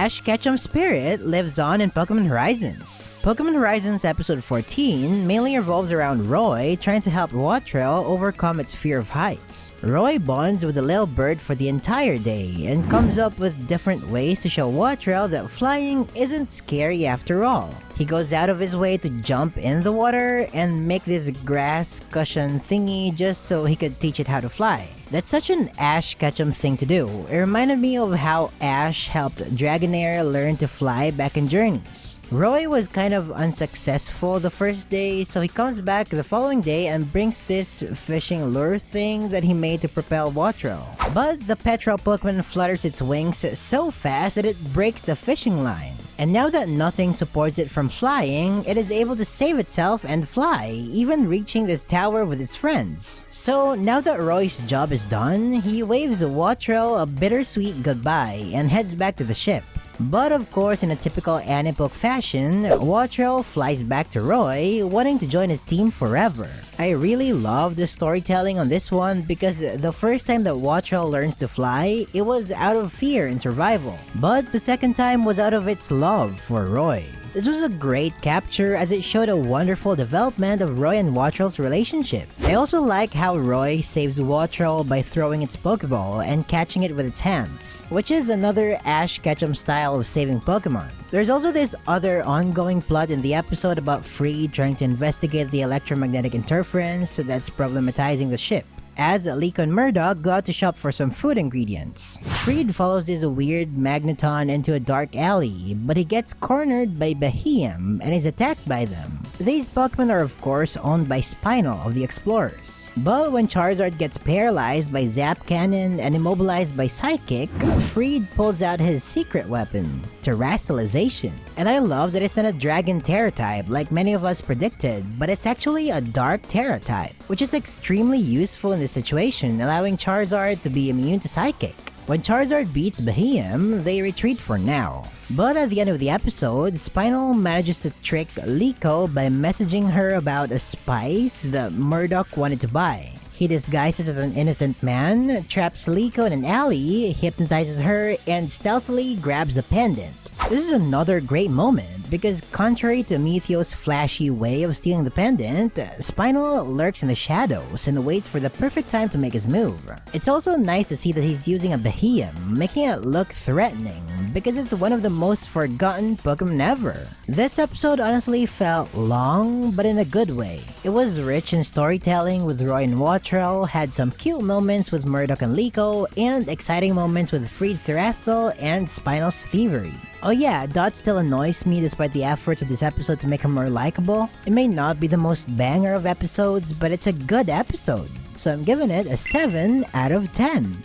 Ash Ketchum spirit lives on in Pokemon Horizons. Pokemon Horizons episode 14 mainly revolves around Roy trying to help Wattrel overcome its fear of heights. Roy bonds with the little bird for the entire day and comes up with different ways to show Wattrel that flying isn't scary after all. He goes out of his way to jump in the water and make this grass cushion thingy just so he could teach it how to fly. That's such an Ash Ketchum thing to do. It reminded me of how Ash helped Dragonair learn to fly back in Journeys. Roy was kind of unsuccessful the first day, so he comes back the following day and brings this fishing lure thing that he made to propel Wattrel. But the petrol Pokemon flutters its wings so fast that it breaks the fishing line. And now that nothing supports it from flying, it is able to save itself and fly, even reaching this tower with its friends. So now that Roy's job is done, he waves Wattrel a bittersweet goodbye and heads back to the ship. But of course, in a typical anime-book fashion, Wattrel flies back to Roy, wanting to join his team forever. I really love the storytelling on this one because the first time that Wattrel learns to fly, it was out of fear and survival. But the second time was out of its love for Roy. This was a great capture as it showed a wonderful development of Roy and Wattrel's relationship. I also like how Roy saves Wattrel by throwing its Pokeball and catching it with its hands, which is another Ash Ketchum style of saving Pokemon. There's also this other ongoing plot in the episode about Freed trying to investigate the electromagnetic interference that's problematizing the ship, as LIKO and Murdoch go out to shop for some food ingredients. Freed follows this weird magneton into a dark alley, but he gets cornered by Behem and is attacked by them. These Pokemon are of course owned by Spinal of the Explorers. But when Charizard gets paralyzed by Zap Cannon and immobilized by Psychic, Freed pulls out his secret weapon, Terastallization. And I love that it's not a Dragon Terra type like many of us predicted, but it's actually a Dark Terra type, which is extremely useful in this situation, allowing Charizard to be immune to Psychic. When Charizard beats Behem, they retreat for now. But at the end of the episode, Spinal manages to trick LIKO by messaging her about a spice that Murdoch wanted to buy. He disguises as an innocent man, traps LIKO in an alley, hypnotizes her, and stealthily grabs the pendant. This is another great moment because contrary to Meteo's flashy way of stealing the pendant, Spinal lurks in the shadows and waits for the perfect time to make his move. It's also nice to see that he's using a Behem, making it look threatening because it's one of the most forgotten Pokemon ever. This episode honestly felt long, but in a good way. It was rich in storytelling with Roy and Wattrel, had some cute moments with Murdoch and LIKO, and exciting moments with Freed Terastal and Spinal's thievery. Oh yeah, Dot still annoys me despite the efforts of this episode to make her more likable. It may not be the most banger of episodes, but it's a good episode, so I'm giving it a 7 out of 10.